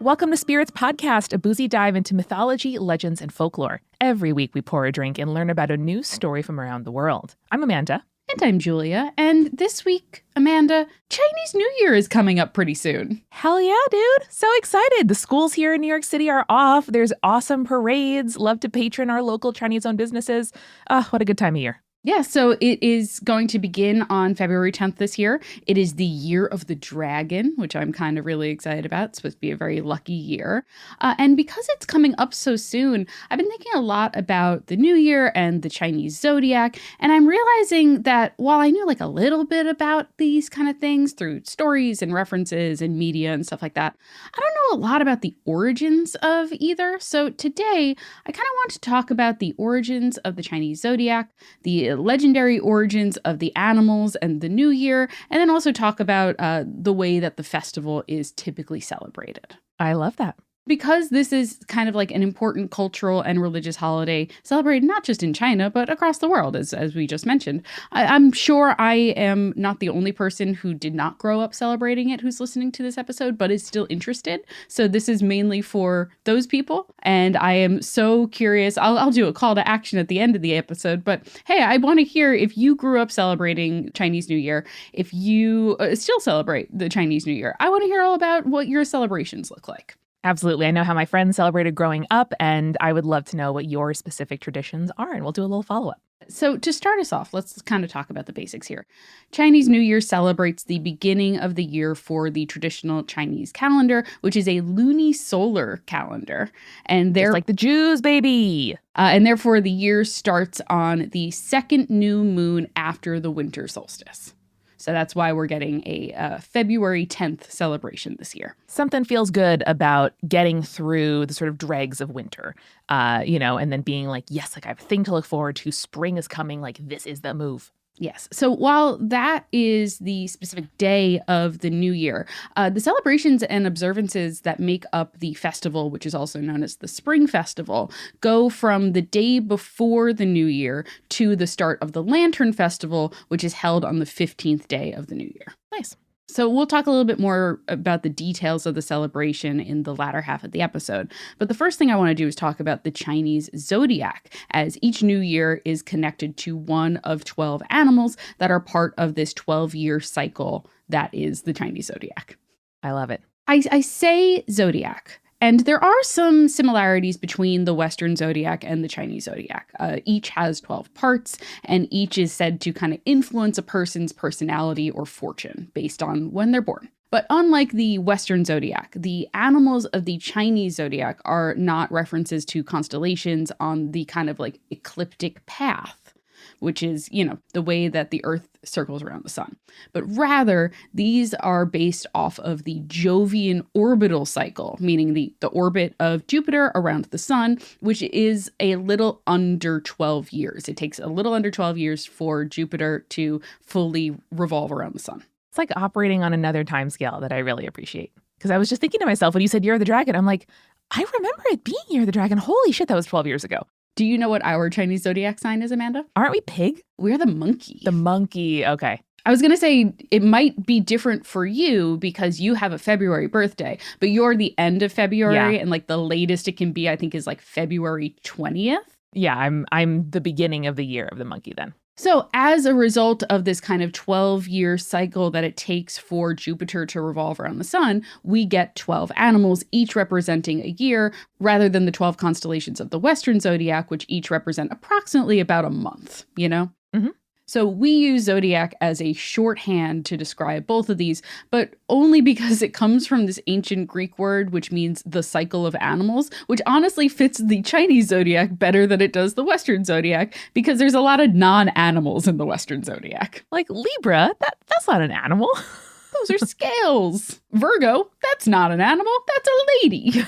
Welcome to Spirits Podcast, a boozy dive into mythology, legends, and folklore. Every week we pour a drink and learn about a new story from around the world. I'm Amanda. And I'm Julia. And this week, Amanda, Chinese New Year is coming up pretty soon. Hell yeah, dude. So excited. The schools here in New York City are off. There's awesome parades. Love to patron our local Chinese-owned businesses. What a good time of year. Yeah, so it is going to begin on February 10th this year. It is the Year of the Dragon, which I'm kind of really excited about. It's supposed to be a very lucky year. And because it's coming up so soon, I've been thinking a lot about the New Year and the Chinese Zodiac. And I'm realizing that while I knew like a little bit about these kind of things through stories and references and media and stuff like that, I don't know a lot about the origins of either. So today, I kind of want to talk about the origins of the Chinese Zodiac, the legendary origins of the animals and the New Year, and then also talk about the way that the festival is typically celebrated. I love that. Because this is kind of like an important cultural and religious holiday celebrated not just in China, but across the world, as we just mentioned. I'm sure I am not the only person who did not grow up celebrating it who's listening to this episode, but is still interested. So this is mainly for those people. And I am so curious. I'll do a call to action at the end of the episode. But hey, I want to hear if you grew up celebrating Chinese New Year, if you still celebrate the Chinese New Year. I want to hear all about what your celebrations look like. Absolutely. I know how my friends celebrated growing up, and I would love to know what your specific traditions are, and we'll do a little follow-up. So to start us off, let's kind of talk about the basics here. Chinese New Year celebrates the beginning of the year for the traditional Chinese calendar, which is a lunisolar calendar. And they're just like the Jews, baby. And therefore, the year starts on the second new moon after the winter solstice. So that's why we're getting a February 10th celebration this year. Something feels good about getting through the sort of dregs of winter, and then being like, yes, like I have a thing to look forward to. Spring is coming. Like this is the move. Yes. So while that is the specific day of the New Year, the celebrations and observances that make up the festival, which is also known as the Spring Festival, go from the day before the New Year to the start of the Lantern Festival, which is held on the 15th day of the New Year. Nice. So we'll talk a little bit more about the details of the celebration in the latter half of the episode. But the first thing I want to do is talk about the Chinese Zodiac, as each new year is connected to one of 12 animals that are part of this 12-year cycle that is the Chinese Zodiac. I love it. I say Zodiac. And there are some similarities between the Western Zodiac and the Chinese Zodiac. Each has 12 parts, and each is said to kind of influence a person's personality or fortune based on when they're born. But unlike the Western Zodiac, the animals of the Chinese Zodiac are not references to constellations on the kind of like ecliptic path, which is, the way that the Earth circles around the sun. But rather, these are based off of the Jovian orbital cycle, meaning the orbit of Jupiter around the sun, which is a little under 12 years. It takes a little under 12 years for Jupiter to fully revolve around the sun. It's like operating on another time scale that I really appreciate. Because I was just thinking to myself, when you said Year of the Dragon, I'm like, I remember it being Year of the Dragon. Holy shit, that was 12 years ago. Do you know what our Chinese Zodiac sign is, Amanda? Aren't we pig? We're the monkey. The monkey. Okay. I was going to say it might be different for you because you have a February birthday, but you're the end of February and like the latest it can be, I think, is like February 20th. Yeah, I'm the beginning of the year of the monkey then. So as a result of this kind of 12-year cycle that it takes for Jupiter to revolve around the sun, we get 12 animals, each representing a year, rather than the 12 constellations of the Western Zodiac, which each represent approximately about a month, Mm-hmm. So we use zodiac as a shorthand to describe both of these, but only because it comes from this ancient Greek word, which means the cycle of animals, which honestly fits the Chinese zodiac better than it does the Western zodiac, because there's a lot of non-animals in the Western zodiac. Like Libra, that's not an animal. Those are scales. Virgo, that's not an animal. That's a lady.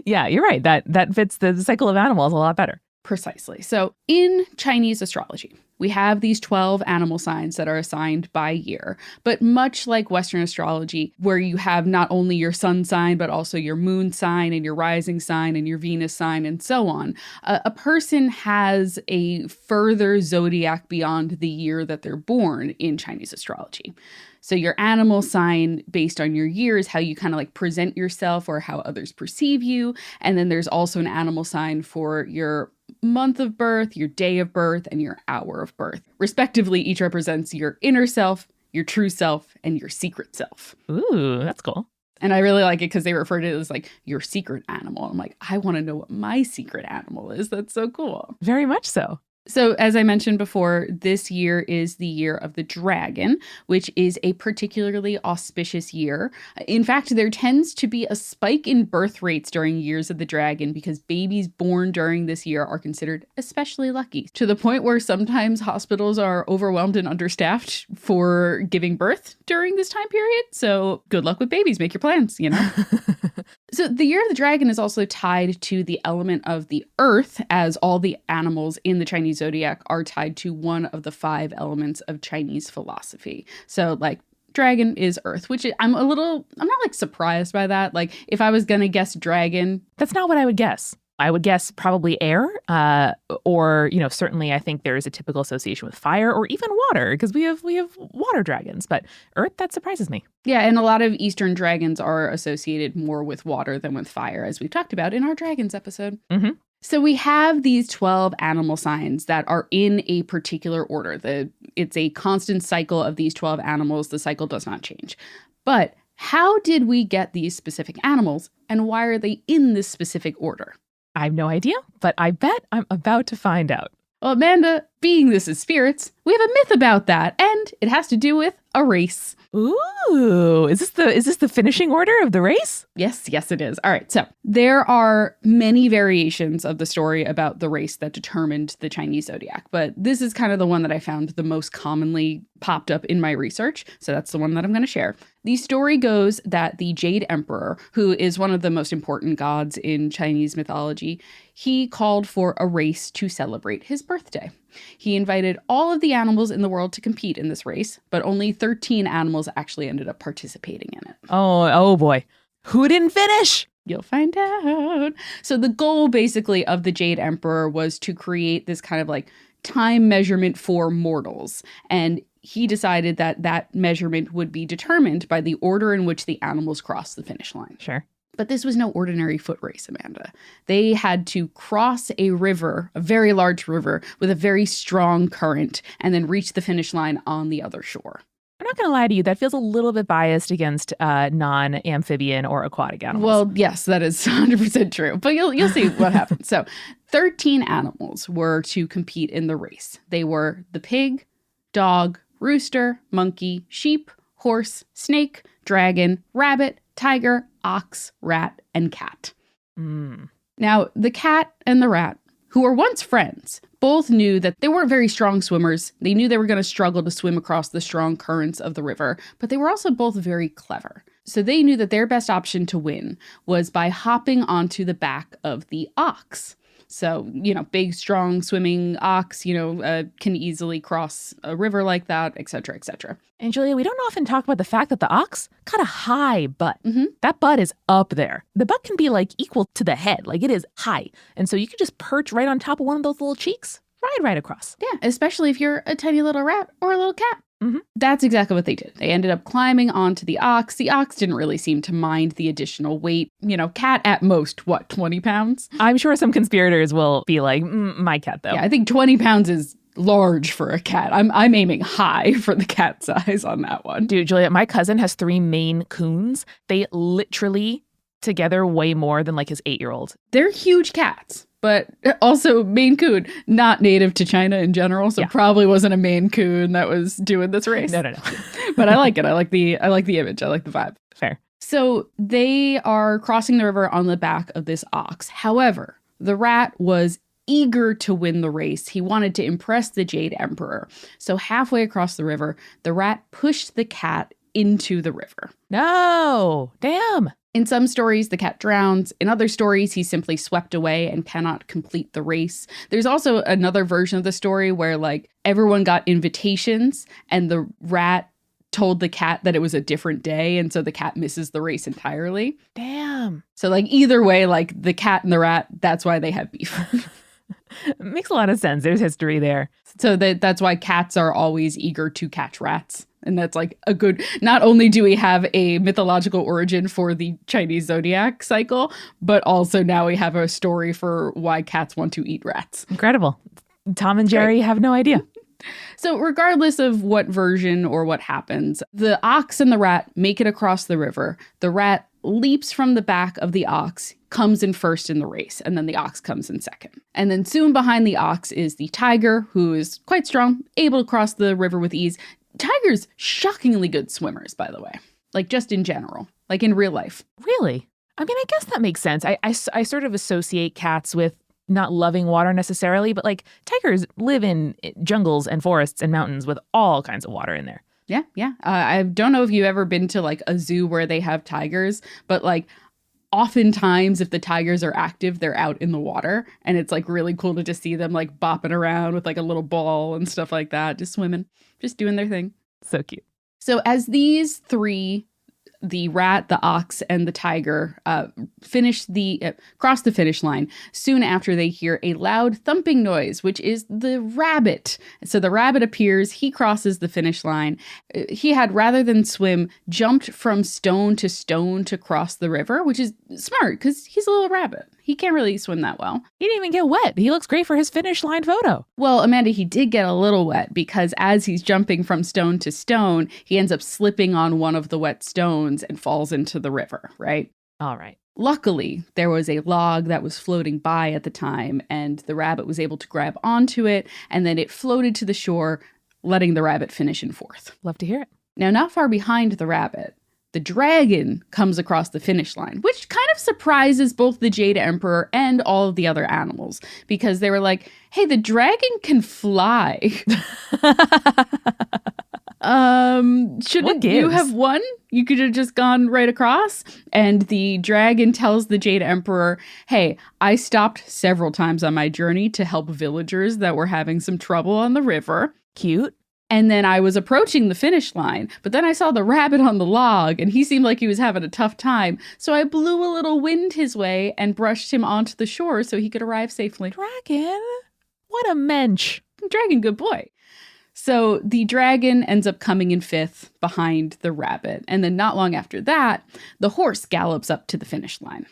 Yeah, you're right. That fits the cycle of animals a lot better. Precisely. So in Chinese astrology, We have these 12 animal signs that are assigned by year. But much like Western astrology, where you have not only your sun sign, but also your moon sign and your rising sign and your Venus sign and so on, a person has a further zodiac beyond the year that they're born in Chinese astrology. So your animal sign based on your year is how you kind of like present yourself or how others perceive you. And then there's also an animal sign for your month of birth, your day of birth, and your hour of birth. Respectively, each represents your inner self, your true self, and your secret self. Ooh, that's cool. And I really like it because they refer to it as like your secret animal. I'm like, I want to know what my secret animal is. That's so cool. Very much so. So, as I mentioned before, this year is the year of the dragon, which is a particularly auspicious year. In fact, there tends to be a spike in birth rates during years of the dragon because babies born during this year are considered especially lucky, to the point where sometimes hospitals are overwhelmed and understaffed for giving birth during this time period. So, good luck with babies. Make your plans, you know? So the year of the dragon is also tied to the element of the earth, as all the animals in the Chinese zodiac are tied to one of the 5 elements of Chinese philosophy. So like dragon is earth, which I'm not like surprised by that. Like if I was going to guess dragon. That's not what I would guess. I would guess probably air, or, you know, certainly I think there is a typical association with fire or even water because we have water dragons, but earth, that surprises me. Yeah, and a lot of Eastern dragons are associated more with water than with fire, as we talked about in our dragons episode. Mm-hmm. So we have these 12 animal signs that are in a particular order. It's a constant cycle of these 12 animals. The cycle does not change. But how did we get these specific animals, and why are they in this specific order? I have no idea, but I bet I'm about to find out. Well, Amanda, being this is spirits, we have a myth about that, and it has to do with a race. Ooh, is this the finishing order of the race? Yes, it is. All right, so there are many variations of the story about the race that determined the Chinese zodiac, but this is kind of the one that I found the most commonly popped up in my research, so that's the one that I'm going to share. The story goes that the Jade Emperor, who is one of the most important gods in Chinese mythology, he called for a race to celebrate his birthday. He invited all of the animals in the world to compete in this race, but only 13 animals actually ended up participating in it. Oh boy. Who didn't finish? You'll find out. So the goal basically of the Jade Emperor was to create this kind of like time measurement for mortals. And he decided that that measurement would be determined by the order in which the animals crossed the finish line. Sure. But this was no ordinary foot race, Amanda. They had to cross a river, a very large river, with a very strong current, and then reach the finish line on the other shore. I'm not going to lie to you. That feels a little bit biased against non-amphibian or aquatic animals. Well, yes, that is 100% true. But you'll see what happens. So 13 animals were to compete in the race. They were the pig, dog, rooster, monkey, sheep, horse, snake, dragon, rabbit, tiger, ox, rat, and cat. Now, the cat and the rat, who were once friends, both knew that they weren't very strong swimmers. They knew they were going to struggle to swim across the strong currents of the river, but they were also both very clever. So they knew that their best option to win was by hopping onto the back of the ox. So, big, strong swimming ox, can easily cross a river like that, et cetera, et cetera. And Julia, we don't often talk about the fact that the ox got a high butt. That butt is up there. The butt can be like equal to the head, like it is high. And so you could just perch right on top of one of those little cheeks, ride right across. Yeah, especially if you're a tiny little rat or a little cat. That's exactly what they did. They ended up climbing onto the ox. The ox didn't really seem to mind the additional weight. Cat at most, 20 pounds? I'm sure some conspirators will be like, my cat, though. Yeah, I think 20 pounds is large for a cat. I'm aiming high for the cat size on that one. Dude, Julia, my cousin has 3 Maine Coons. They literally together weigh more than like his 8-year-old. They're huge cats. But also Maine Coon, not native to China in general, so probably wasn't a Maine Coon that was doing this race. No. But I like it. I like the image. I like the vibe. Fair. So they are crossing the river on the back of this ox. However, the rat was eager to win the race. He wanted to impress the Jade Emperor. So halfway across the river, the rat pushed the cat into the river. No, damn. In some stories, the cat drowns. In other stories, he's simply swept away and cannot complete the race. There's also another version of the story where like everyone got invitations and the rat told the cat that it was a different day, and so the cat misses the race entirely. Damn. So like either way, like the cat and the rat, that's why they have beef. Makes a lot of sense. There's history there. So that's why cats are always eager to catch rats. And that's like a good, not only do we have a mythological origin for the Chinese Zodiac cycle, but also now we have a story for why cats want to eat rats. Incredible. Tom and Jerry have no idea. So regardless of what version or what happens, the ox and the rat make it across the river. The rat leaps from the back of the ox, comes in first in the race, and then the ox comes in second. And then soon behind the ox is the tiger, who is quite strong, able to cross the river with ease. Tigers, shockingly good swimmers, by the way, like just in general, like in real life. Really? I mean, I guess that makes sense. I sort of associate cats with not loving water necessarily, but like tigers live in jungles and forests and mountains with all kinds of water in there. Yeah, yeah. I don't know if you've ever been to like a zoo where they have tigers, but like oftentimes if the tigers are active, they're out in the water. And it's like really cool to just see them like bopping around with like a little ball and stuff like that, just swimming, just doing their thing. So cute. So as these three, the rat, the ox, and the tiger cross the finish line, soon after they hear a loud thumping noise, which is the rabbit. So the rabbit appears, he crosses the finish line. He had, rather than swim, jumped from stone to cross the river, which is smart because he's a little rabbit. He can't really swim that well. He didn't even get wet. He looks great for his finish line photo. Well, Amanda, he did get a little wet because as he's jumping from stone to stone, he ends up slipping on one of the wet stones and falls into the river, right? All right. Luckily, there was a log that was floating by at the time, and the rabbit was able to grab onto it, and then it floated to the shore, letting the rabbit finish in fourth. Love to hear it. Now, not far behind the rabbit, the dragon comes across the finish line, which kind of surprises both the Jade Emperor and all of the other animals, because they were like, hey, the dragon can fly. Shouldn't you have won? You could have just gone right across. And the dragon tells the Jade Emperor, hey, I stopped several times on my journey to help villagers that were having some trouble on the river. Cute. And then I was approaching the finish line, but then I saw the rabbit on the log and he seemed like he was having a tough time. So I blew a little wind his way and brushed him onto the shore so he could arrive safely. Dragon? What a mensch. Dragon, good boy. So the dragon ends up coming in fifth behind the rabbit. And then not long after that, the horse gallops up to the finish line.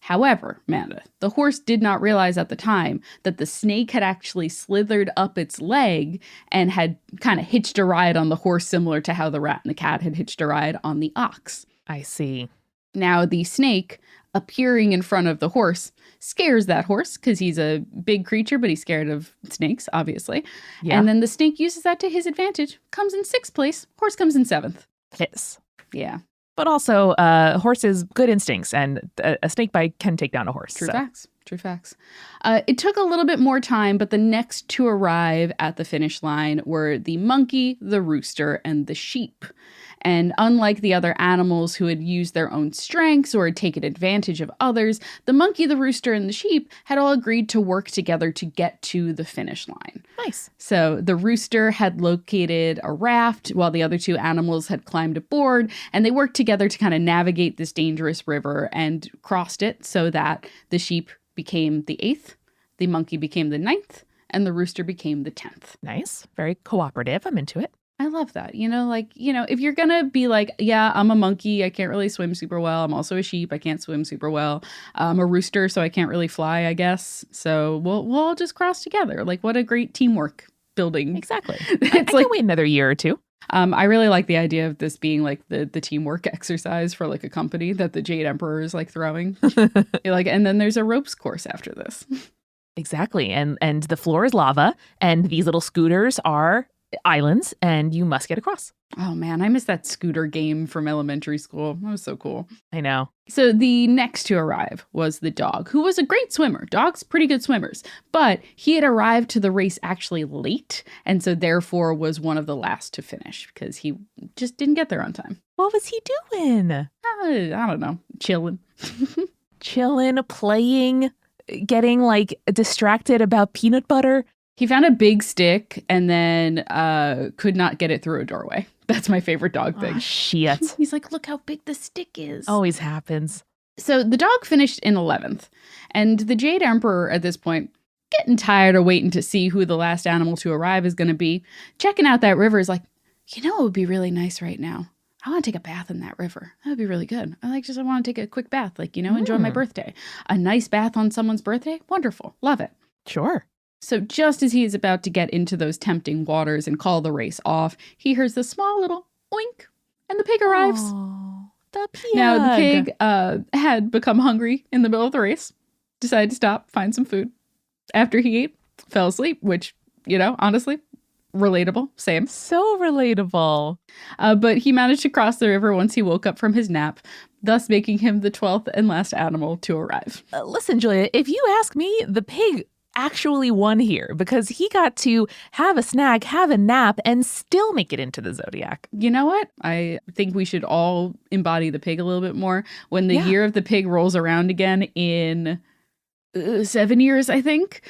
However, Amanda, the horse did not realize at the time that the snake had actually slithered up its leg and had kind of hitched a ride on the horse, similar to how the rat and the cat had hitched a ride on the ox. I see. Now, the snake appearing in front of the horse scares that horse because he's a big creature, but he's scared of snakes, obviously. Yeah. And then the snake uses that to his advantage, comes in sixth place, horse comes in seventh. Piss. Yeah. But also, horses, good instincts, and a snake bite can take down a horse. True facts. True facts. It took a little bit more time, but the next to arrive at the finish line were the monkey, the rooster, and the sheep. And unlike the other animals who had used their own strengths or had taken advantage of others, the monkey, the rooster, and the sheep had all agreed to work together to get to the finish line. Nice. So the rooster had located a raft while the other two animals had climbed aboard, and they worked together to kind of navigate this dangerous river and crossed it so that the sheep became the 8th, the monkey became the 9th, and the rooster became the 10th. Nice. Very cooperative. I'm into it. I love that. If you're going to be like, yeah, I'm a monkey, I can't really swim super well. I'm also a sheep, I can't swim super well. I'm a rooster, so I can't really fly, I guess. So we'll all just cross together. Like, what a great teamwork building. Exactly. I can wait another year or two. I really like the idea of this being like the teamwork exercise for like a company that the Jade Emperor is like throwing. And then there's a ropes course after this. Exactly. And the floor is lava, and these little scooters are islands, and you must get across. Oh man, I miss that scooter game from elementary school. That was so cool. I know. So the next to arrive was the dog, who was a great swimmer. Dogs, pretty good swimmers. But he had arrived to the race actually late, and so therefore was one of the last to finish because he just didn't get there on time. What was he doing? I don't know. Chilling. Chilling, playing, getting like distracted about peanut butter. He found a big stick and then could not get it through a doorway. That's my favorite dog thing. Oh, shit. He's like, look how big the stick is. Always happens. So the dog finished in 11th. And the Jade Emperor at this point, getting tired of waiting to see who the last animal to arrive is going to be, checking out that river is like, you know, it would be really nice right now. I want to take a bath in that river. That would be really good. I want to take a quick bath, like, you know, enjoy my birthday. A nice bath on someone's birthday? Wonderful. Love it. Sure. So just as he is about to get into those tempting waters and call the race off, he hears the small little oink, and the pig arrives. Oh, the pig. Now, the pig had become hungry in the middle of the race, decided to stop, find some food. After he ate, fell asleep, which, you know, honestly, relatable. Same. So relatable. But he managed to cross the river once he woke up from his nap, thus making him the 12th and last animal to arrive. Listen, Julia, if you ask me, the pig actually won here because he got to have a snack, have a nap, and still make it into the Zodiac. You know what? I think we should all embody the pig a little bit more. When the year of the pig rolls around again in 7 years, I think,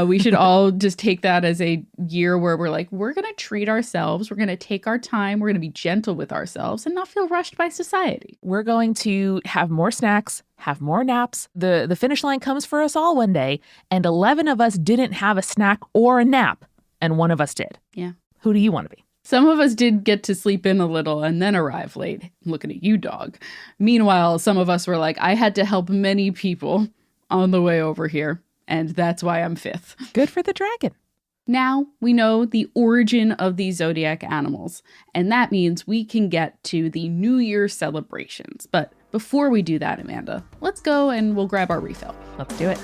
we should all just take that as a year where we're like, we're going to treat ourselves. We're going to take our time. We're going to be gentle with ourselves and not feel rushed by society. We're going to have more snacks, have more naps. The finish line comes for us all one day, and 11 of us didn't have a snack or a nap, and one of us did. Yeah. Who do you want to be? Some of us did get to sleep in a little and then arrive late. I'm looking at you, dog. Meanwhile, some of us were like, I had to help many people on the way over here, and that's why I'm 5th. Good for the dragon. Now we know the origin of these zodiac animals, and that means we can get to the New Year celebrations. But before we do that, Amanda, let's go and we'll grab our refill. Let's do it.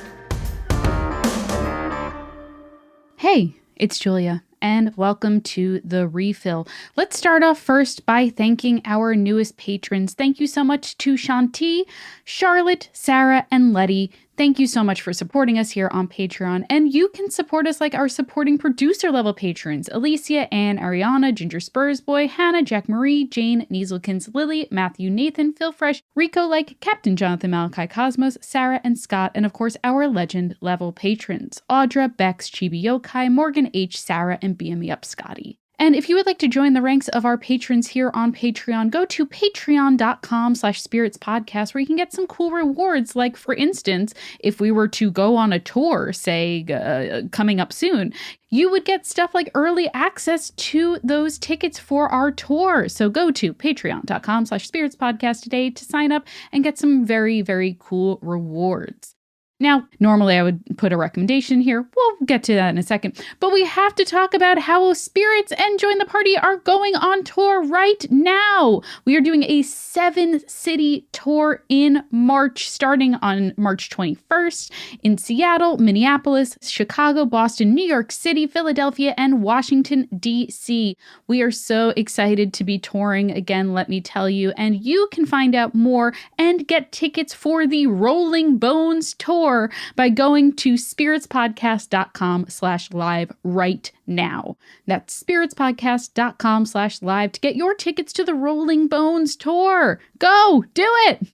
Hey, it's Julia, and welcome to the refill. Let's start off first by thanking our newest patrons. Thank you so much to Shanti, Charlotte, Sarah, and Letty. Thank you so much for supporting us here on Patreon, and you can support us like our supporting producer level patrons: Alicia, Anne, Ariana, Ginger Spursboy, Hannah, Jack Marie, Jane, Nieselkins, Lily, Matthew, Nathan, Phil Fresh, Rico Like, Captain Jonathan Malachi Cosmos, Sarah, and Scott, and of course our legend level patrons: Audra, Bex, Chibi Yokai, Morgan H, Sarah, and BME Up Scotty. And if you would like to join the ranks of our patrons here on Patreon, go to patreon.com/spiritspodcast, where you can get some cool rewards. Like, for instance, if we were to go on a tour, say, coming up soon, you would get stuff like early access to those tickets for our tour. So go to patreon.com/spiritspodcast today to sign up and get some very, very cool rewards. Now, normally I would put a recommendation here. We'll get to that in a second. But we have to talk about how Spirits and Join the Party are going on tour right now. We are doing a 7-city tour in March, starting on March 21st in Seattle, Minneapolis, Chicago, Boston, New York City, Philadelphia, and Washington, D.C. We are so excited to be touring again, let me tell you. And you can find out more and get tickets for the Rolling Bones tour by going to spiritspodcast.com/live right now. That's spiritspodcast.com/live to get your tickets to the Rolling Bones tour. Go do it.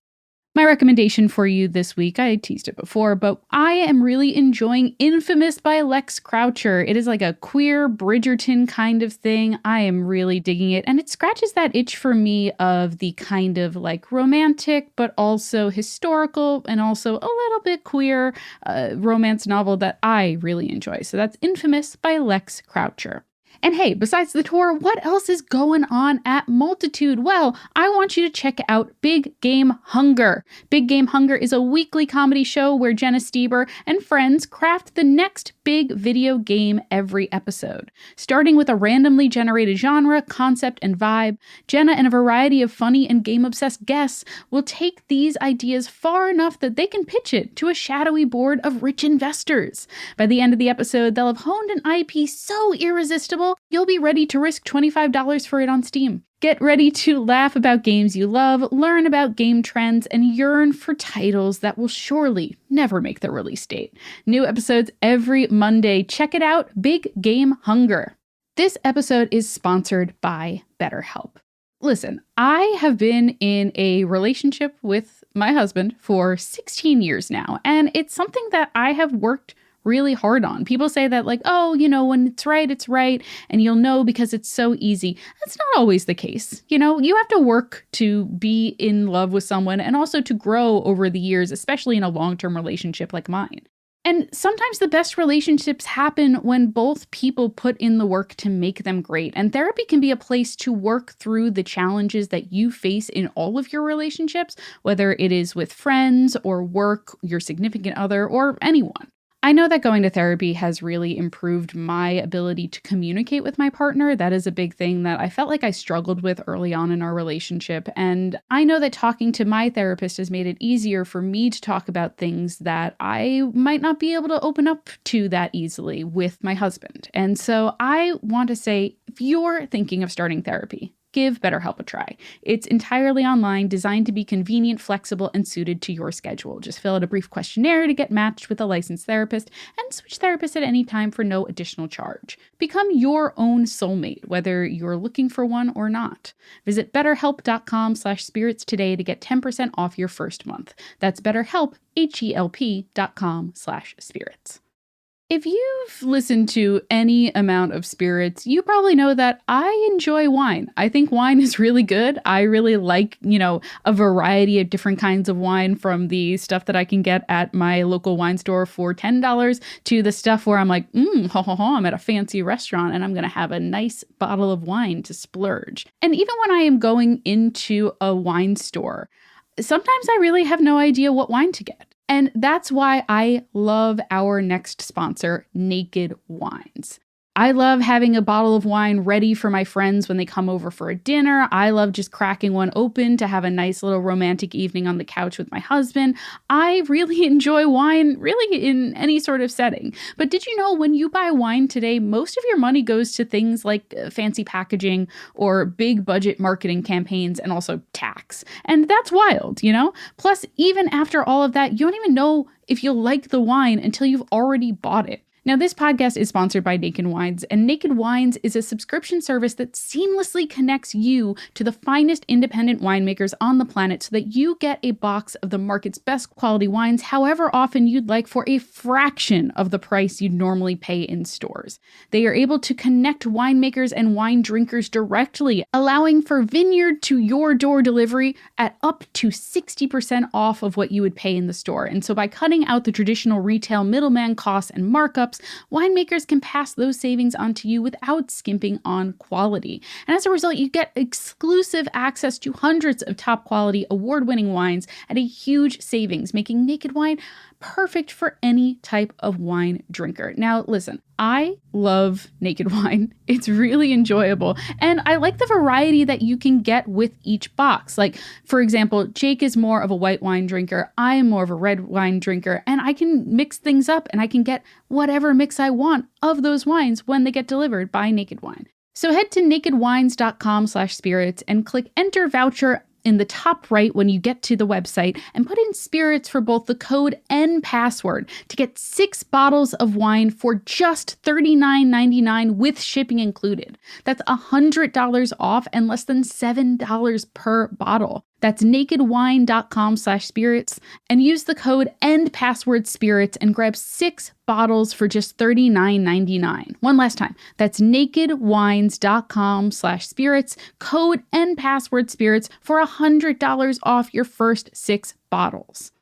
My recommendation for you this week, I teased it before, but I am really enjoying Infamous by Lex Croucher. It is like a queer Bridgerton kind of thing. I am really digging it, and it scratches that itch for me of the kind of like romantic, but also historical and also a little bit queer romance novel that I really enjoy. So that's Infamous by Lex Croucher. And hey, besides the tour, what else is going on at Multitude? Well, I want you to check out Big Game Hunger. Big Game Hunger is a weekly comedy show where Jenna Stieber and friends craft the next big video game every episode. Starting with a randomly generated genre, concept, and vibe, Jenna and a variety of funny and game-obsessed guests will take these ideas far enough that they can pitch it to a shadowy board of rich investors. By the end of the episode, they'll have honed an IP so irresistible level, you'll be ready to risk $25 for it on Steam. Get ready to laugh about games you love, learn about game trends, and yearn for titles that will surely never make their release date. New episodes every Monday. Check it out, Big Game Hunger. This episode is sponsored by BetterHelp. Listen, I have been in a relationship with my husband for 16 years now, and it's something that I have worked really hard on. People say that like, oh, when it's right, and you'll know because it's so easy. That's not always the case. You have to work to be in love with someone and also to grow over the years, especially in a long-term relationship like mine. And sometimes the best relationships happen when both people put in the work to make them great. And therapy can be a place to work through the challenges that you face in all of your relationships, whether it is with friends or work, your significant other, or anyone. I know that going to therapy has really improved my ability to communicate with my partner. That is a big thing that I felt like I struggled with early on in our relationship. And I know that talking to my therapist has made it easier for me to talk about things that I might not be able to open up to that easily with my husband. And so I want to say, if you're thinking of starting therapy, give BetterHelp a try. It's entirely online, designed to be convenient, flexible, and suited to your schedule. Just fill out a brief questionnaire to get matched with a licensed therapist and switch therapists at any time for no additional charge. Become your own soulmate, whether you're looking for one or not. Visit betterhelp.com/spirits today to get 10% off your first month. That's BetterHelp, HELP.com/spirits. If you've listened to any amount of Spirits, you probably know that I enjoy wine. I think wine is really good. I really like, a variety of different kinds of wine, from the stuff that I can get at my local wine store for $10 to the stuff where I'm like, I'm at a fancy restaurant and I'm going to have a nice bottle of wine to splurge. And even when I am going into a wine store, sometimes I really have no idea what wine to get. And that's why I love our next sponsor, Naked Wines. I love having a bottle of wine ready for my friends when they come over for a dinner. I love just cracking one open to have a nice little romantic evening on the couch with my husband. I really enjoy wine, really in any sort of setting. But did you know when you buy wine today, most of your money goes to things like fancy packaging or big budget marketing campaigns and also tax. And that's wild, Plus, even after all of that, you don't even know if you'll like the wine until you've already bought it. Now, this podcast is sponsored by Naked Wines, and Naked Wines is a subscription service that seamlessly connects you to the finest independent winemakers on the planet so that you get a box of the market's best quality wines however often you'd like for a fraction of the price you'd normally pay in stores. They are able to connect winemakers and wine drinkers directly, allowing for vineyard to your door delivery at up to 60% off of what you would pay in the store. And so by cutting out the traditional retail middleman costs and markups, winemakers can pass those savings on to you without skimping on quality. And as a result, you get exclusive access to hundreds of top quality award-winning wines at a huge savings, making Naked Wine perfect for any type of wine drinker. Now, listen, I love Naked Wine. It's really enjoyable. And I like the variety that you can get with each box. Like, for example, Jake is more of a white wine drinker. I am more of a red wine drinker. And I can mix things up and I can get whatever mix I want of those wines when they get delivered by Naked Wine. So head to nakedwines.com/spirits and click enter voucher in the top right when you get to the website and put in Spirits for both the code and password to get 6 bottles of wine for just $39.99 with shipping included. That's $100 off and less than $7 per bottle. That's nakedwine.com/spirits and use the code and password Spirits and grab 6 bottles for just $39.99. One last time. That's nakedwines.com/spirits, code and password Spirits for $100 off your first 6 bottles.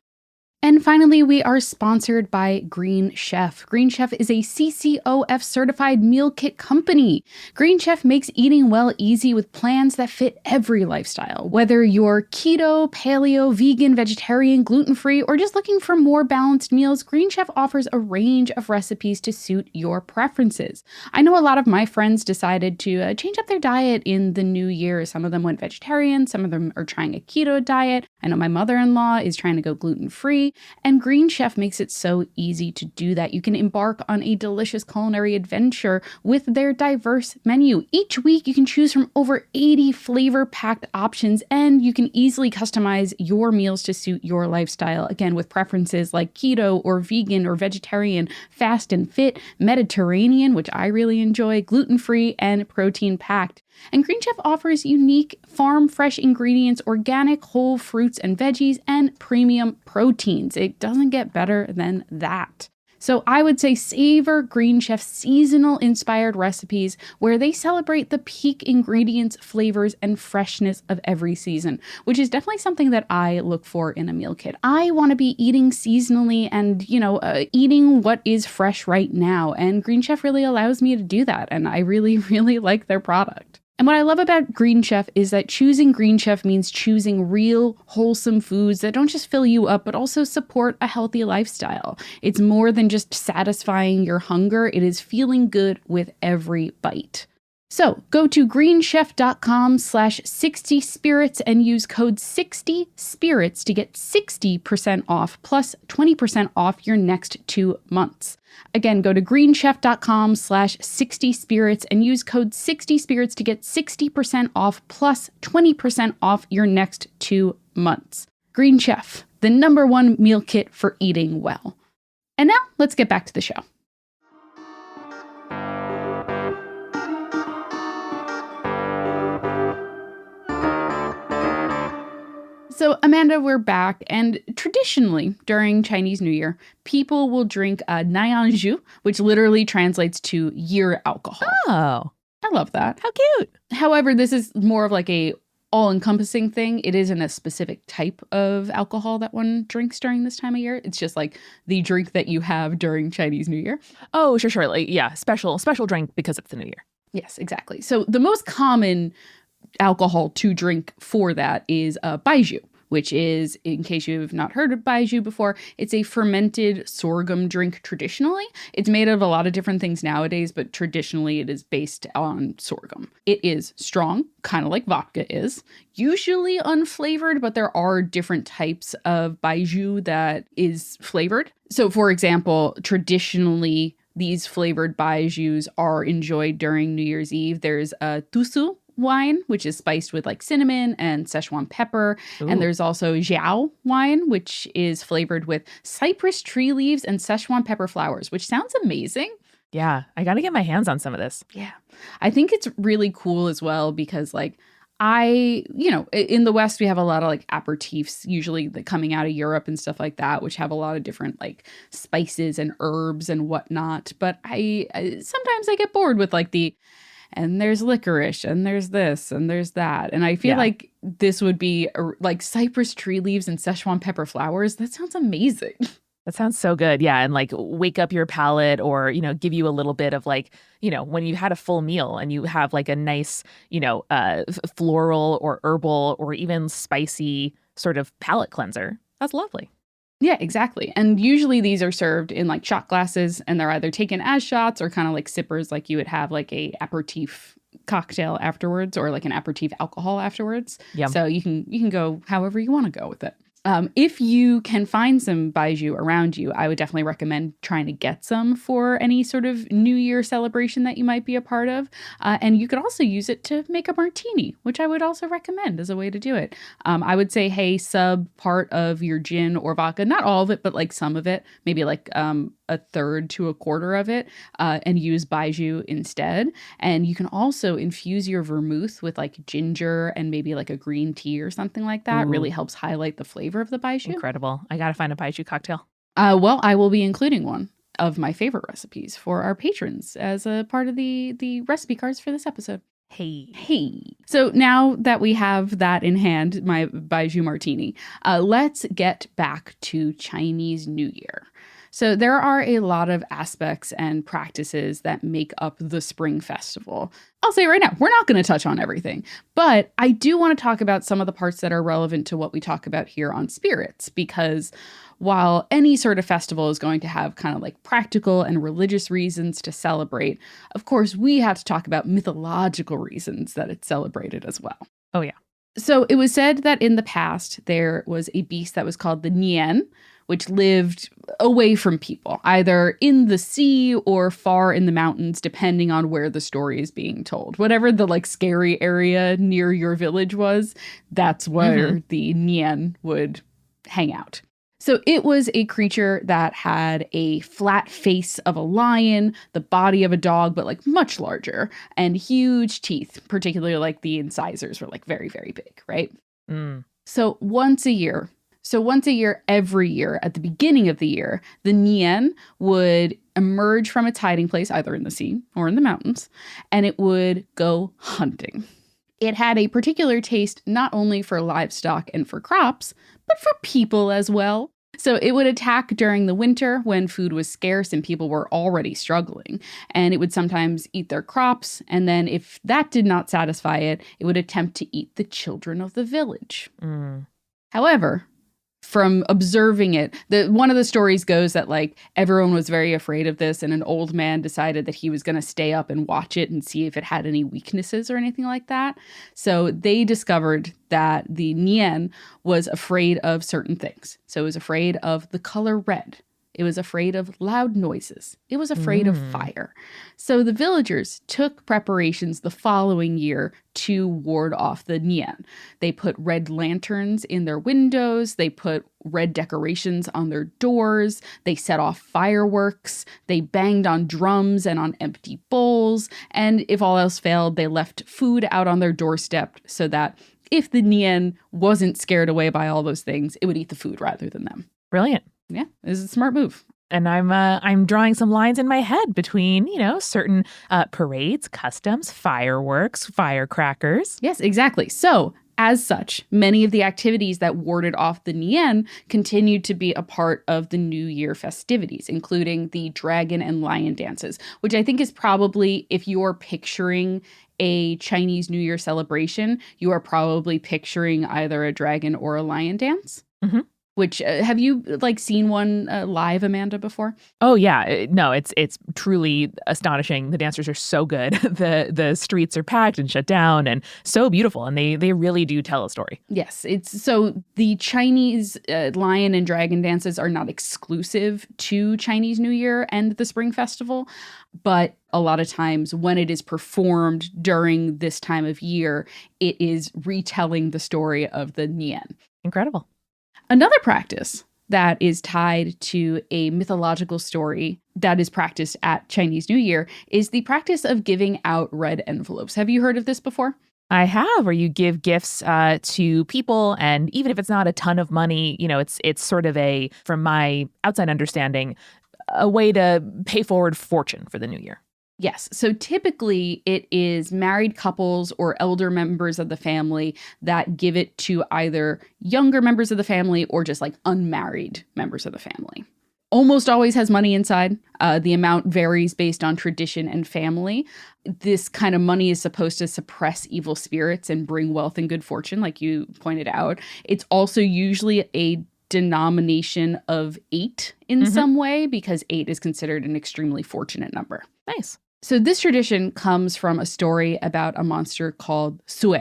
And finally, we are sponsored by Green Chef. Green Chef is a CCOF certified meal kit company. Green Chef makes eating well easy with plans that fit every lifestyle. Whether you're keto, paleo, vegan, vegetarian, gluten-free, or just looking for more balanced meals, Green Chef offers a range of recipes to suit your preferences. I know a lot of my friends decided to change up their diet in the new year. Some of them went vegetarian, some of them are trying a keto diet. I know my mother-in-law is trying to go gluten-free. way. And Green Chef makes it so easy to do that. You can embark on a delicious culinary adventure with their diverse menu. Each week, you can choose from over 80 flavor-packed options, and you can easily customize your meals to suit your lifestyle. Again, with preferences like keto or vegan or vegetarian, fast and fit, Mediterranean, which I really enjoy, gluten-free, and protein-packed. And Green Chef offers unique farm-fresh ingredients, organic whole fruits and veggies, and premium proteins. It doesn't get better than that. So I would say savor Green Chef's seasonal-inspired recipes where they celebrate the peak ingredients, flavors, and freshness of every season, which is definitely something that I look for in a meal kit. I want to be eating seasonally and, eating what is fresh right now, and Green Chef really allows me to do that, and I really, really like their product. And what I love about Green Chef is that choosing Green Chef means choosing real, wholesome foods that don't just fill you up, but also support a healthy lifestyle. It's more than just satisfying your hunger. It is feeling good with every bite. So go to greenchef.com/60spirits and use code 60spirits to get 60% off plus 20% off your next 2 months. Again, go to greenchef.com/60spirits and use code 60spirits to get 60% off plus 20% off your next 2 months. Green Chef, the #1 meal kit for eating well. And now let's get back to the show. So, Amanda, we're back, and traditionally during Chinese New Year, people will drink Nianzhu, which literally translates to year alcohol. Oh, I love that. how cute. However, this is more of like a all-encompassing thing. It isn't a specific type of alcohol that one drinks during this time of year. It's just like the drink that you have during Chinese New Year. Oh, sure. Like, yeah, special drink because it's the new year. Yes, exactly. So the most common alcohol to drink for that is baijiu, which is, in case you've not heard of baijiu before, it's a fermented sorghum drink traditionally. It's made of a lot of different things nowadays, but traditionally it is based on sorghum. It is strong, kind of like vodka is, usually unflavored, but there are different types of baijiu that is flavored. So for example, traditionally, these flavored baijius are enjoyed during New Year's Eve. There's a tusu wine, which is spiced with like cinnamon and Szechuan pepper. Ooh. And there's also jiao wine, which is flavored with cypress tree leaves and Szechuan pepper flowers, which sounds amazing. Yeah, I got to get my hands on some of this. Yeah. I think it's really cool as well because in the West, we have a lot of like aperitifs, usually coming out of Europe and stuff like that, which have a lot of different like spices and herbs and whatnot. But I sometimes I get bored with like and there's licorice, and there's this, and there's that. And I feel like this would be like cypress tree leaves and Szechuan pepper flowers. That sounds amazing. That sounds so good. Yeah. And like wake up your palate or, give you a little bit of like, when you had a full meal and you have like a nice, floral or herbal or even spicy sort of palate cleanser. That's lovely. Yeah, exactly. And usually these are served in like shot glasses and they're either taken as shots or kind of like sippers, like you would have like a aperitif cocktail afterwards or like an aperitif alcohol afterwards. Yum. So you can go however you want to go with it. If you can find some baijiu around you, I would definitely recommend trying to get some for any sort of New Year celebration that you might be a part of. And you could also use it to make a martini, which I would also recommend as a way to do it. I would say, hey, sub part of your gin or vodka, not all of it, but like some of it, maybe like a third to a quarter of it, and use baijiu instead. And you can also infuse your vermouth with like ginger and maybe like a green tea or something like that. Ooh. Really helps highlight the flavor of the baijiu. Incredible. I got to find a baijiu cocktail. Well, I will be including one of my favorite recipes for our patrons as a part of the recipe cards for this episode. Hey. So now that we have that in hand, my baijiu martini, let's get back to Chinese New Year. So there are a lot of aspects and practices that make up the Spring Festival. I'll say right now, we're not going to touch on everything, but I do want to talk about some of the parts that are relevant to what we talk about here on spirits, because while any sort of festival is going to have kind of like practical and religious reasons to celebrate, of course, we have to talk about mythological reasons that it's celebrated as well. Oh, yeah. So it was said that in the past, there was a beast that was called the Nian, which lived away from people, either in the sea or far in the mountains, depending on where the story is being told. Whatever the like scary area near your village was, that's where the Nian would hang out. So it was a creature that had a flat face of a lion, the body of a dog, but like much larger, and huge teeth, particularly like the incisors were like very, very big, right? So once a year, every year, at the beginning of the year, the Nian would emerge from its hiding place, either in the sea or in the mountains, and it would go hunting. It had a particular taste not only for livestock and for crops, but for people as well. So it would attack during the winter when food was scarce and people were already struggling. And it would sometimes eat their crops. And then if that did not satisfy it, it would attempt to eat the children of the village. However, from observing it, one of the stories goes that like everyone was very afraid of this, and an old man decided that he was going to stay up and watch it and see if it had any weaknesses or anything like that. So they discovered that the Nian was afraid of certain things. So it was afraid of the color red. It was afraid of loud noises. It was afraid of fire. So the villagers took preparations the following year to ward off the Nian. They put red lanterns in their windows. They put red decorations on their doors. They set off fireworks. They banged on drums and on empty bowls. And if all else failed, they left food out on their doorstep so that if the Nian wasn't scared away by all those things, it would eat the food rather than them. Brilliant. Yeah, this is a smart move. And I'm drawing some lines in my head between, certain parades, customs, fireworks, firecrackers. Yes, exactly. So, as such, many of the activities that warded off the Nian continued to be a part of the New Year festivities, including the dragon and lion dances, which I think is probably, if you're picturing a Chinese New Year celebration, you are probably picturing either a dragon or a lion dance. Which have you like seen one live, Amanda, before? Oh yeah, no, it's truly astonishing. The dancers are so good. The streets are packed and shut down, and so beautiful, and they really do tell a story. Yes, it's so the Chinese lion and dragon dances are not exclusive to Chinese New Year and the Spring Festival, but a lot of times when it is performed during this time of year, it is retelling the story of the Nian. Incredible. Another practice that is tied to a mythological story that is practiced at Chinese New Year is the practice of giving out red envelopes. Have you heard of this before? I have, where you give gifts to people, and even if it's not a ton of money, it's sort of from my outside understanding, a way to pay forward fortune for the new year. Yes. So typically it is married couples or elder members of the family that give it to either younger members of the family or just like unmarried members of the family. Almost always has money inside. The amount varies based on tradition and family. This kind of money is supposed to suppress evil spirits and bring wealth and good fortune, like you pointed out. It's also usually a denomination of 8 in some way, because 8 is considered an extremely fortunate number. Nice. So this tradition comes from a story about a monster called Sue,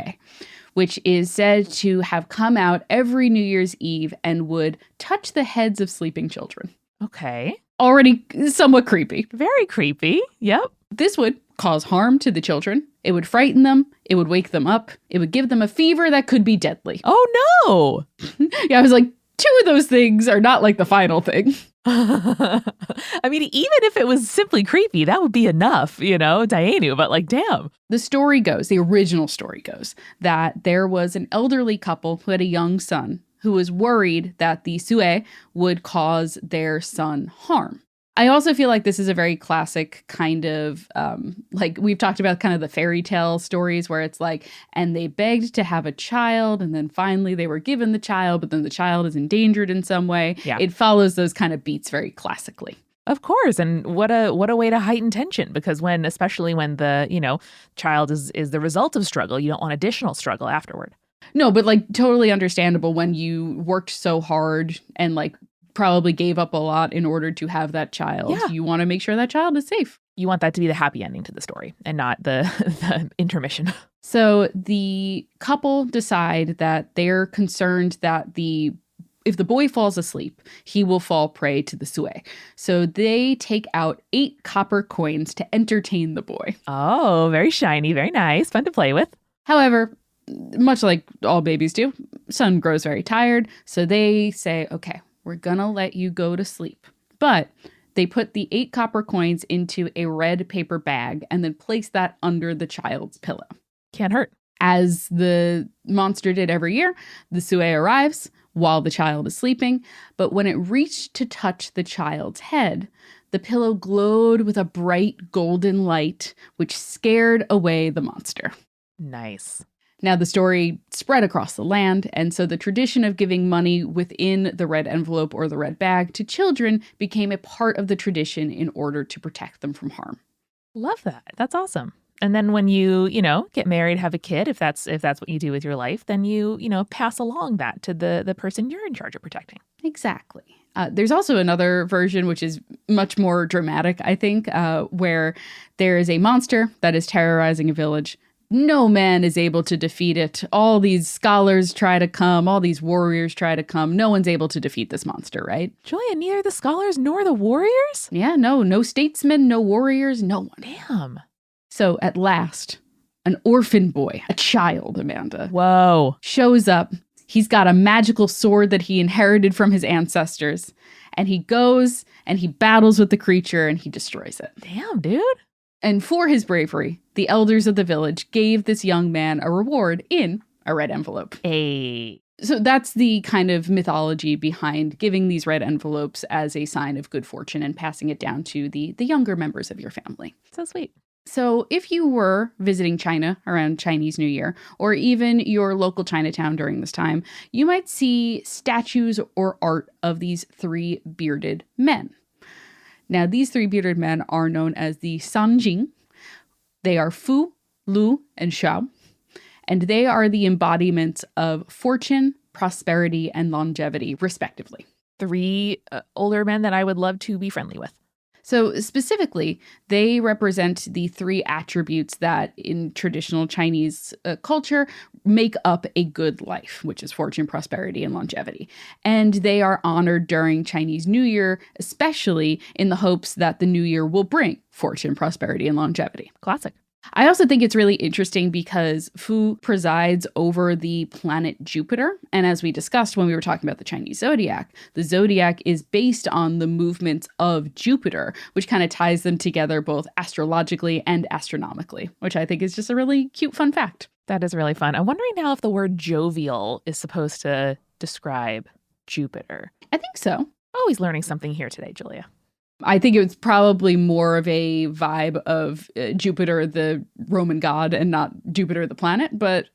which is said to have come out every New Year's Eve and would touch the heads of sleeping children. Okay. Already somewhat creepy. Very creepy. Yep. This would cause harm to the children. It would frighten them. It would wake them up. It would give them a fever that could be deadly. Oh, no. Yeah, I was like, 2 of those things are not like the final thing. I mean, even if it was simply creepy, that would be enough, Dianu, but like, damn. The original story goes, that there was an elderly couple who had a young son who was worried that the Sue would cause their son harm. I also feel like this is a very classic kind of, like we've talked about kind of the fairy tale stories where it's like, and they begged to have a child, and then finally they were given the child, but then the child is endangered in some way. Yeah. It follows those kind of beats very classically. Of course. And what a way to heighten tension, because especially when the, child is the result of struggle, you don't want additional struggle afterward. No, but like totally understandable when you worked so hard and like probably gave up a lot in order to have that child. Yeah. You want to make sure that child is safe. You want that to be the happy ending to the story and not the, the intermission. So the couple decide that they're concerned that if the boy falls asleep, he will fall prey to the sue. So they take out 8 copper coins to entertain the boy. Oh, very shiny, very nice, fun to play with. However, much like all babies do, son grows very tired. So they say, okay, we're gonna let you go to sleep. But they put the 8 copper coins into a red paper bag and then place that under the child's pillow. Can't hurt. As the monster did every year, the sue arrives while the child is sleeping. But when it reached to touch the child's head, the pillow glowed with a bright golden light, which scared away the monster. Nice. Now, the story spread across the land, and so the tradition of giving money within the red envelope or the red bag to children became a part of the tradition in order to protect them from harm. Love that. That's awesome. And then when you get married, have a kid, if that's what you do with your life, then you pass along that to the person you're in charge of protecting. Exactly. There's also another version, which is much more dramatic, I think, where there is a monster that is terrorizing a village. No man is able to defeat it. All these scholars try to come. All these warriors try to come. No one's able to defeat this monster, right? Julia, neither the scholars nor the warriors? Yeah, no statesmen, no warriors, no one. Damn. So at last, an orphan boy, a child, Amanda, Whoa. shows up. He's got a magical sword that he inherited from his ancestors. And he goes and he battles with the creature and he destroys it. Damn, dude. And for his bravery, the elders of the village gave this young man a reward in a red envelope. Hey. So that's the kind of mythology behind giving these red envelopes as a sign of good fortune and passing it down to the younger members of your family. So sweet. So if you were visiting China around Chinese New Year, or even your local Chinatown during this time, you might see statues or art of these 3 bearded men. Now, these 3 bearded men are known as the Sanjing. They are Fu, Lu, and Shao. And they are the embodiments of fortune, prosperity, and longevity, respectively. 3 older men that I would love to be friendly with. So specifically, they represent the 3 attributes that in traditional Chinese culture make up a good life, which is fortune, prosperity, and longevity. And they are honored during Chinese New Year, especially in the hopes that the new year will bring fortune, prosperity, and longevity. Classic. I also think it's really interesting because Fu presides over the planet Jupiter. And as we discussed when we were talking about the Chinese Zodiac, the Zodiac is based on the movements of Jupiter, which kind of ties them together both astrologically and astronomically, which I think is just a really cute fun fact. That is really fun. I'm wondering now if the word jovial is supposed to describe Jupiter. I think so. Always learning something here today, Julia. I think it was probably more of a vibe of Jupiter, the Roman god, and not Jupiter, the planet, but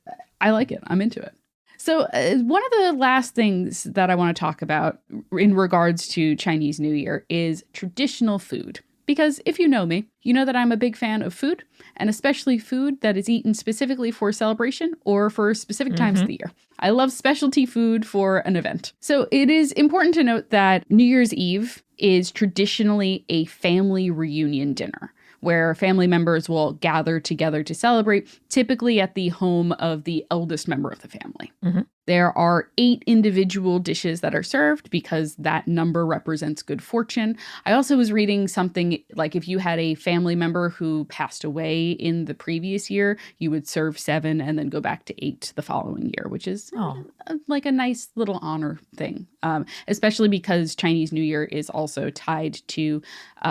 I like it. I'm into it. So one of the last things that I want to talk about in regards to Chinese New Year is traditional food. Because if you know me, you know that I'm a big fan of food, and especially food that is eaten specifically for celebration or for specific times of the year. I love specialty food for an event. So it is important to note that New Year's Eve is traditionally a family reunion dinner where family members will gather together to celebrate, typically at the home of the eldest member of the family. There are 8 individual dishes that are served because that number represents good fortune. I also was reading something like if you had a family member who passed away in the previous year, you would serve 7 and then go back to 8 the following year, which is like a nice little honor thing, especially because Chinese New Year is also tied to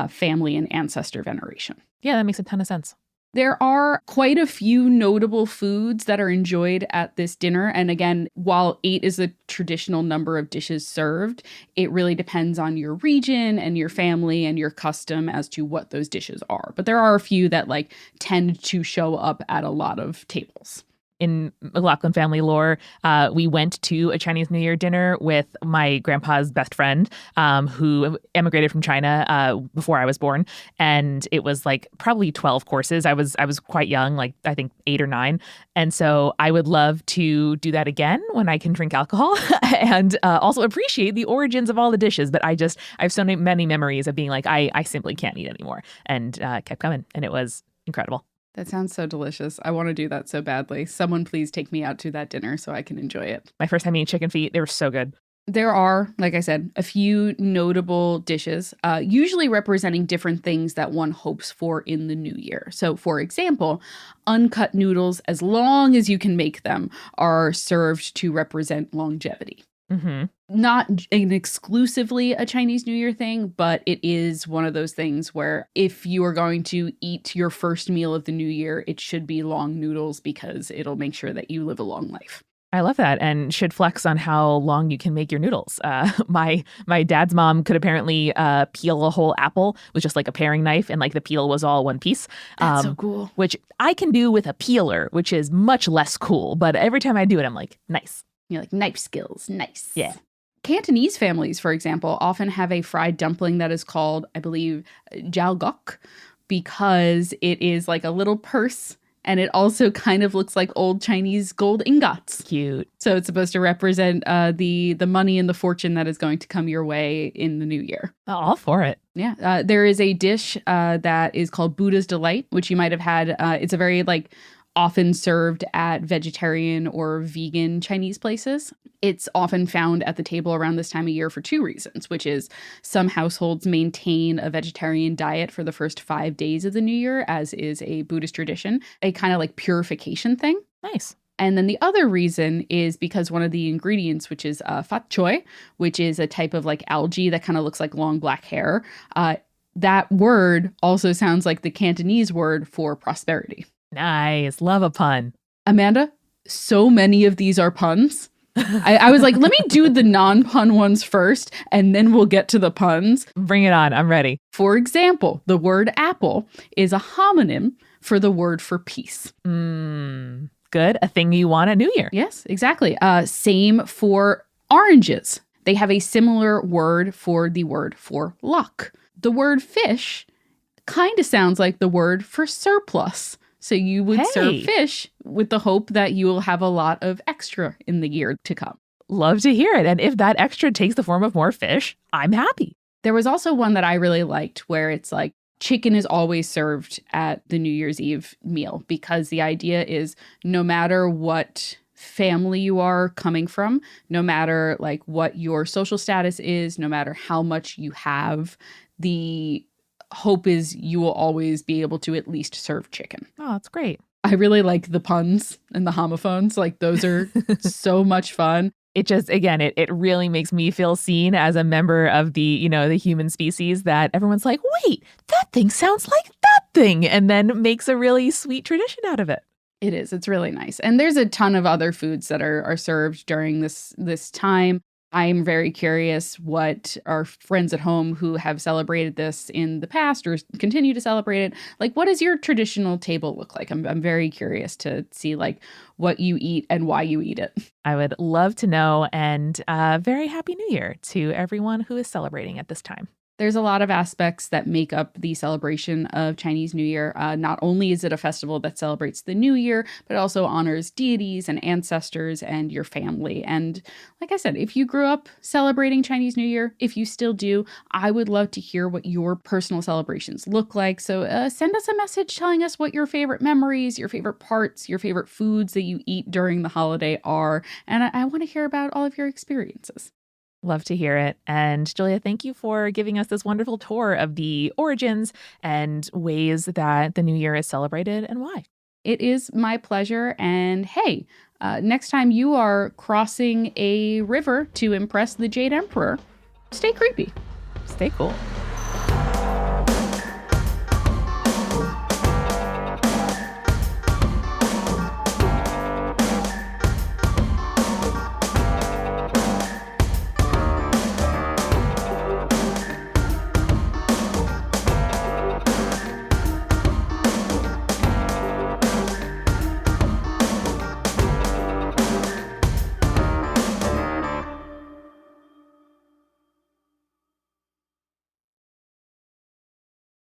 family and ancestor veneration. Yeah, that makes a ton of sense. There are quite a few notable foods that are enjoyed at this dinner. And again, while 8 is a traditional number of dishes served, it really depends on your region and your family and your custom as to what those dishes are. But there are a few that tend to show up at a lot of tables. In McLoughlin family lore, we went to a Chinese New Year dinner with my grandpa's best friend, who emigrated from China before I was born, and it was like probably 12 courses. I was quite young, like I think 8 or 9, and so I would love to do that again when I can drink alcohol and also appreciate the origins of all the dishes. But I have so many memories of being like I simply can't eat anymore, and kept coming, and it was incredible. That sounds so delicious. I want to do that so badly. Someone please take me out to that dinner so I can enjoy it. My first time eating chicken feet, they were so good. There are, like I said, a few notable dishes, usually representing different things that one hopes for in the new year. So, for example, uncut noodles, as long as you can make them, are served to represent longevity. Mm-hmm. Not an exclusively a Chinese New Year thing, but it is one of those things where if you are going to eat your first meal of the new year, it should be long noodles because it'll make sure that you live a long life. I love that, and should flex on how long you can make your noodles. My dad's mom could apparently peel a whole apple with just like a paring knife, and like the peel was all one piece. That's so cool. Which I can do with a peeler, which is much less cool. But every time I do it, I'm like, nice. You're like, knife skills, nice. Yeah. Cantonese families, for example, often have a fried dumpling that is called, I believe, jiao gok, because it is like a little purse, and it also kind of looks like old Chinese gold ingots. Cute. So it's supposed to represent the money and the fortune that is going to come your way in the new year. All for it. Yeah. There is a dish that is called Buddha's Delight, which you might have had. It's a very often served at vegetarian or vegan Chinese places. It's often found at the table around this time of year for 2 reasons, which is some households maintain a vegetarian diet for the first 5 days of the new year, as is a Buddhist tradition, a kind of like purification thing. Nice. And then the other reason is because one of the ingredients, which is fat choy, which is a type of like algae that kind of looks like long black hair, that word also sounds like the Cantonese word for prosperity. Nice. Love a pun. Amanda, so many of these are puns. I was like, let me do the non-pun ones first, and then we'll get to the puns. Bring it on. I'm ready. For example, the word apple is a homonym for the word for peace. Good. A thing you want at New Year. Yes, exactly. Same for oranges. They have a similar word for the word for luck. The word fish kind of sounds like the word for surplus. So you would serve fish with the hope that you will have a lot of extra in the year to come. Love to hear it. And if that extra takes the form of more fish, I'm happy. There was also one that I really liked where it's like chicken is always served at the New Year's Eve meal, because the idea is no matter what family you are coming from, no matter like what your social status is, no matter how much you have, the hope is you will always be able to at least serve chicken. Oh, that's great. I really like the puns and the homophones. Like those are so much fun. It just, again, it really makes me feel seen as a member of the, the human species, that everyone's like, wait, that thing sounds like that thing, and then makes a really sweet tradition out of it. It is. It's really nice. And there's a ton of other foods that are served during this time. I'm very curious what our friends at home who have celebrated this in the past or continue to celebrate it, like what does your traditional table look like? I'm very curious to see like what you eat and why you eat it. I would love to know, and very happy New Year to everyone who is celebrating at this time. There's a lot of aspects that make up the celebration of Chinese New Year. Not only is it a festival that celebrates the new year, but also honors deities and ancestors and your family. And like I said, if you grew up celebrating Chinese New Year, if you still do, I would love to hear what your personal celebrations look like. So send us a message telling us what your favorite memories, your favorite parts, your favorite foods that you eat during the holiday are. And I want to hear about all of your experiences. Love to hear it. And Julia, thank you for giving us this wonderful tour of the origins and ways that the new year is celebrated and why. It is my pleasure. And hey, next time you are crossing a river to impress the Jade Emperor, stay creepy. Stay cool.